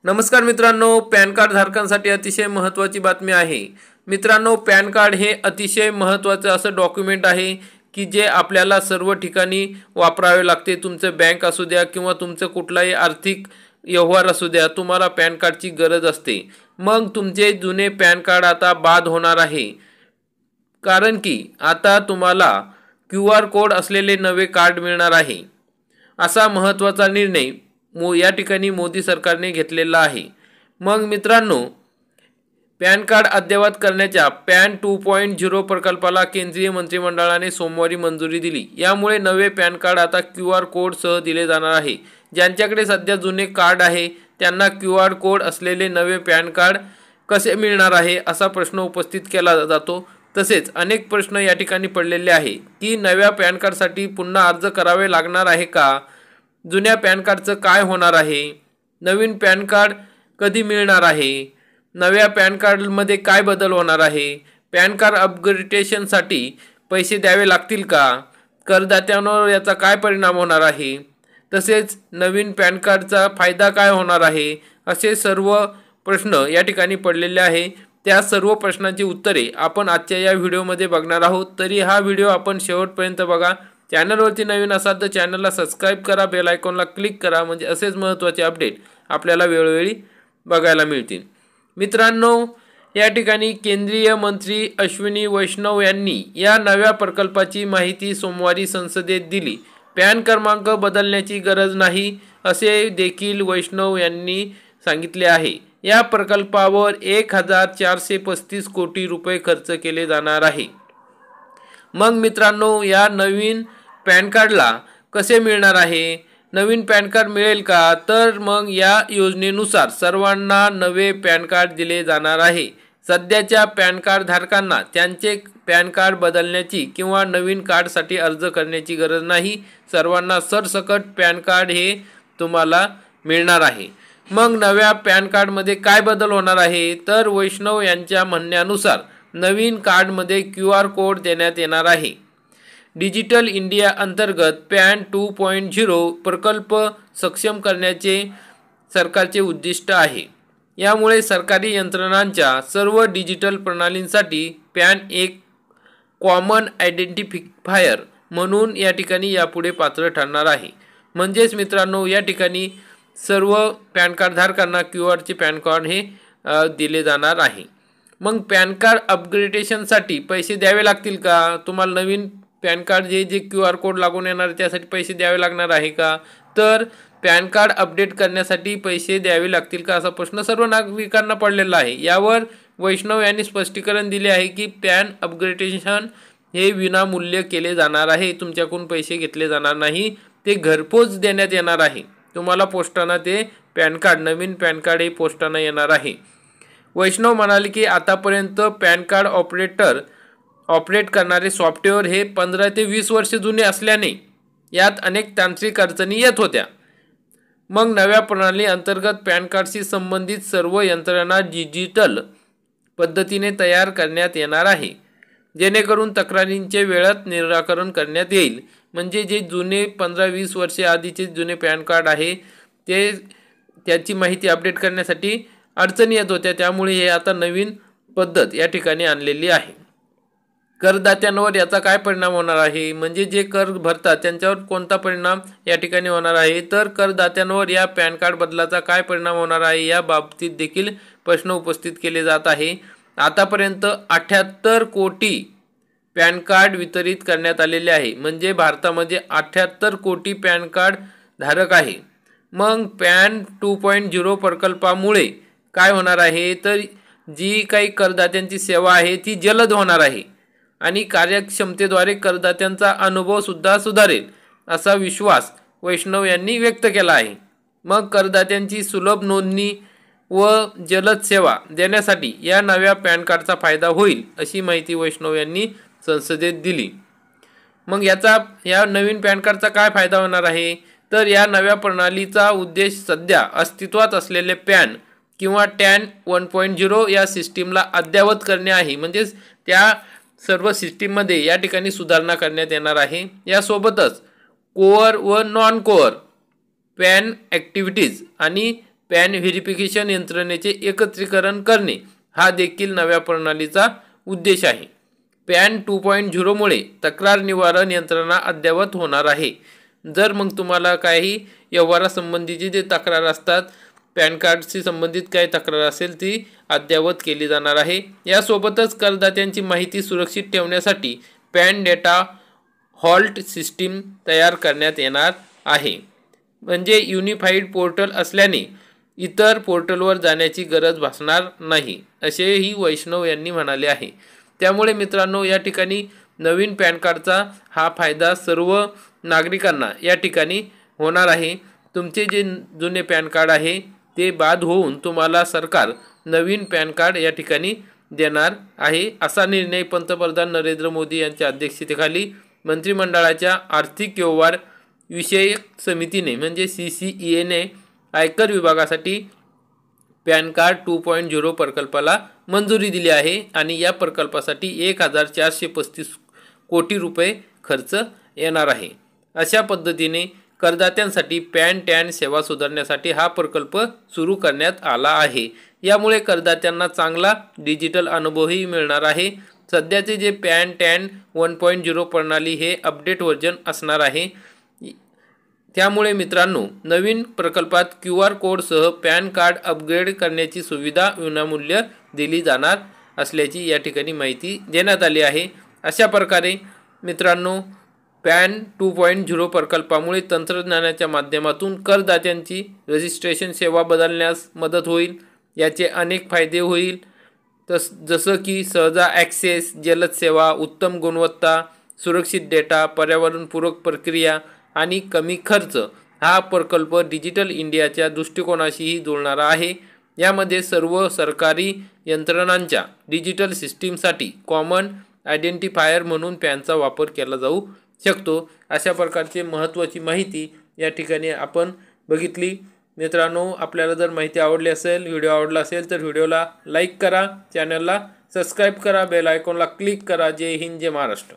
नमस्कार मित्रांनो, pan card धारकांसाठी अतिशय महत्त्वाची बातमी आहे। मित्रांनो, पॅन कार्ड हे अतिशय महत्त्वाचं असं डॉक्युमेंट आहे की जे आपल्याला सर्व ठिकाणी वापरावे लागते। तुमचं बँक असू द्या किंवा तुमचं कुठलाही आर्थिक व्यवहार असू द्या, तुम्हाला पॅन कार्डची गरज असते। मग तुमचे जुने पॅन कार्ड आता बाद होणार आहे, कारण की आता तुम्हाला QR कोड असलेले नवे कार्ड मिळणार आहे। असा महत्त्वाचा निर्णय या ठिकाणी मोदी सरकारने घेतलेला आहे। मग मित्रांनो, पॅन कार्ड अद्ययावत करण्याच्या पॅन 2.0 प्रकल्पाला केंद्रीय मंत्रिमंडळाने सोमवारी मंजुरी दिली। यामुळे नवे पॅन कार्ड आता QR कोड सह दिले जाणार आहे। ज्यांच्याकडे सध्या जुने कार्ड आहे त्यांना QR कोड असलेले नवे पॅन कार्ड कसे मिळणार आहे असा प्रश्न उपस्थित केला जातो। तसेच अनेक प्रश्न या ठिकाणी पडलेले आहे की नव्या पॅन कार्डसाठी पुन्हा अर्ज करावे लागणार आहे का, जुन्या पॅन कार्डचं काय होणार आहे, नवीन पॅन कार्ड कधी मिळणार आहे, नव्या पॅन कार्डमध्ये काय बदल होणार आहे, पॅन कार्ड अपग्रेडेशनसाठी पैसे द्यावे लागतील का, करदात्यांवर याचा काय परिणाम होणार आहे, तसेच नवीन पॅन कार्डचा फायदा काय होणार आहे, असे सर्व प्रश्न या ठिकाणी पडलेले आहे। त्या सर्व प्रश्नांची उत्तरे आपण आजच्या या व्हिडिओमध्ये बघणार आहोत। तरी हा व्हिडिओ आपण शेवटपर्यंत बघा। चॅनलवरती नवीन असाल तर चॅनलला सबस्क्राइब करा, बेल आयकॉनला क्लिक करा, म्हणजे असेच महत्त्वाचे अपडेट आपल्याला वेळोवेळी बघायला मिळतील। मित्रांनो, या ठिकाणी केंद्रीय मंत्री अश्विनी वैष्णव यांनी या नव्या प्रकल्पाची माहिती सोमवारी संसदेत दिली। पॅन क्रमांक बदलण्याची गरज नाही असे देखील वैष्णव यांनी सांगितले आहे। या प्रकल्पावर 1435 कोटी रुपये खर्च केले जाणार आहे। मग मित्रांनो, या नवीन पॅन कार्डला कसे मिळणार आहे, नवीन पॅन कार्ड मिळेल का, तर मग या योजनेनुसार सर्वांना नवे पॅन कार्ड दिले जाणार आहे। सध्याच्या पॅन कार्ड धारकांना त्यांचे पॅन कार्ड बदलण्याची किंवा नवीन कार्डसाठी अर्ज करण्याची गरज नाही। सर्वांना सरसकट पॅन कार्ड हे तुम्हाला मिळणार आहे। मग नव्या पॅन कार्डमध्ये काय बदल होणार आहे, तर वैष्णव यांच्या म्हणण्यानुसार नवीन कार्डमध्ये QR कोड देण्यात येणार आहे। डिजिटल इंडिया अंतर्गत पॅन 2.0 प्रकल्प सक्षम करण्याचे सरकारचे उद्दिष्ट आहे। यामुळे सरकारी यंत्रणांच्या सर्व डिजिटल प्रणालींसाठी पॅन एक कॉमन आयडेंटिफायर म्हणून या ठिकाणी यापुढे पात्र ठरणार आहे। म्हणजेच मित्रांनो, या ठिकाणी सर्व पॅन कार्ड धारकांना QR पॅन कार्ड हे दिले जाणार आहे। मग पॅन कार्ड अपग्रेडेशनसाठी पैसे द्यावे लागतील का, तुम्हाला नवीन पॅन कार्ड जे QR कोड लागून येणार त्यासाठी पैसे द्यावे लागणार आहे का, तर पॅन कार्ड अपडेट करण्यासाठी पैसे द्यावे लागतील का असा प्रश्न सर्व नागरिकांना पडलेला आहे। यावर वैष्णव यांनी स्पष्टीकरण दिले आहे की पॅन अपग्रेडेशन हे विनामूल्य केले जाणार आहे, तुमच्याकडून पैसे घेतले जाणार नाही, ते घरपोच देण्यात येणार आहे। तुम्हाला पोस्टाने ते पॅन कार्ड, नवीन पॅन कार्ड हे पोस्टाने येणार आहे। वैष्णव म्हणाले की आतापर्यंत पॅन कार्ड ऑपरेट करणारे सॉफ्टवेअर हे 15 ते 20 वर्ष जुने असल्याने यात अनेक तांत्रिक अडचणी येत होत्या। मग नव्या प्रणाली अंतर्गत पॅन कार्डशी संबंधित सर्व यंत्रणा डिजिटल पद्धतीने तयार करण्यात येणार आहे, जेणेकरून तक्रारींचे वेळात निराकरण करण्यात येईल। म्हणजे जे जुने 15-20 वर्षे आधीचे जुने पॅन कार्ड आहे ते त्याची माहिती अपडेट करण्यासाठी अडचणी येत होत्या, त्यामुळे हे आता नवीन पद्धत या ठिकाणी आणलेली आहे। करदात्यांवर याचा काय परिणाम होणार आहे, म्हणजे जे कर भरतात त्यांच्यावर कोणता परिणाम या ठिकाणी होणार आहे, तर करदात्यांवर या पॅन कार्ड बदलाचा काय परिणाम होणार आहे या बाबतीत देखील प्रश्न उपस्थित केले जात आहे। आतापर्यंत 78 कोटी पॅन कार्ड वितरित करण्यात आलेले आहे, म्हणजे भारतामध्ये 78 कोटी पॅन कार्ड धारक आहे। मग पॅन 2.0 प्रकल्पामुळे काय होणार आहे, तर जी काही करदात्यांची सेवा आहे ती जलद होणार आहे आणि कार्यक्षमतेद्वारे करदात्यांचा अनुभव सुद्धा सुधारेल असा विश्वास वैष्णव यांनी व्यक्त केला आहे। मग करदात्यांची सुलभ नोंदणी व जलद सेवा देण्यासाठी या नव्या पॅन कार्डचा फायदा होईल अशी माहिती वैष्णव यांनी संसदेत दिली। मग या नवीन पॅन कार्डचा काय फायदा होणार आहे, तर या नव्या प्रणालीचा उद्देश सध्या अस्तित्वात असलेले पॅन किंवा टॅन 1.0 या सिस्टीमला अद्ययावत करणे आहे। म्हणजेच त्या सर्व सिस्टीममध्ये या ठिकाणी सुधारणा करण्यात येणार आहे। यासोबतच कोअर व नॉन कोअर पॅन ॲक्टिव्हिटीज आणि पॅन व्हेरिफिकेशन यंत्रणेचे एकत्रीकरण करणे हा देखील नव्या प्रणालीचा उद्देश आहे. पॅन 2.0 मुळे तक्रार निवारण यंत्रणा अद्ययावत होणार आहे. जर मग तुम्हाला काही व्यवहारासंबंधीची जे तक्रार असतात, पॅन कार्डशी संबंधित काही तक्रार असेल ती अद्ययावत केली जाणार आहे. यासोबतच करदात्यांची माहिती सुरक्षित ठेवण्यासाठी पॅन डेटा हॉल्ट सिस्टीम तयार करण्यात येणार आहे. म्हणजे युनिफाईड पोर्टल असल्याने इतर पोर्टलवर जाण्याची गरज भासणार नाही, असेही वैष्णव यांनी म्हणाले आहे. त्यामुळे मित्रांनो, या ठिकाणी नवीन पॅन कार्डचा हा फायदा सर्व नागरिकांना या ठिकाणी होणार आहे. तुमचे जे जुने पॅन कार्ड आहे ते बाद होऊन तुम्हाला सरकार नवीन पॅन कार्ड या ठिकाणी देणार आहे. असा निर्णय पंतप्रधान नरेंद्र मोदी यांच्या अध्यक्षतेखाली मंत्रिमंडळाच्या आर्थिक व्यवहार विषयक समितीने म्हणजे CCEAने आयकर विभागासाठी पॅन कार्ड 2.0 प्रकल्पाला मंजुरी दिली आहे आणि या प्रकल्पासाठी 1435 कोटी रुपये खर्च येणार आहे. अशा पद्धतीने करदात्यांसाठी पॅन टॅन सेवा सुधारण्यासाठी हा प्रकल्प सुरू करण्यात आला आहे. यामुळे करदात्यांना चांगला डिजिटल अनुभवही मिळणार आहे. सध्याचे जे पॅन टॅन 1.0 प्रणाली हे अपडेट व्हर्जन असणार आहे. त्यामुळे मित्रांनो, नवीन प्रकल्पात QR कोडसह पॅन कार्ड अपग्रेड करण्याची सुविधा विनामूल्य दिली जाणार असल्याची या ठिकाणी माहिती देण्यात आली आहे. अशा प्रकारे मित्रांनो, पॅन 2.0 प्रकल्पामुळे तंत्रज्ञानाच्या माध्यमातून करदात्यांची रजिस्ट्रेशन सेवा बदलण्यास मदत होईल. याचे अनेक फायदे होईल, जसं की सहजा ॲक्सेस, जलद सेवा, उत्तम गुणवत्ता, सुरक्षित डेटा, पर्यावरणपूरक प्रक्रिया आणि कमी खर्च. हा प्रकल्प डिजिटल इंडियाच्या दृष्टिकोनाशीही जुळणारा आहे. यामध्ये सर्व सरकारी यंत्रणांच्या डिजिटल सिस्टीमसाठी कॉमन आयडेंटिफायर म्हणून पॅनचा वापर केला जाऊ शकतो. अशा प्रकारची महत्त्वाची माहिती या ठिकाणी आपण बघितली. मित्रांनो, आपल्याला जर माहिती आवडली असेल, व्हिडिओ आवडला असेल तर व्हिडिओला लाईक करा, चॅनलला सबस्क्राईब करा, बेल आयकॉनला क्लिक करा. जय हिंद, जय महाराष्ट्र.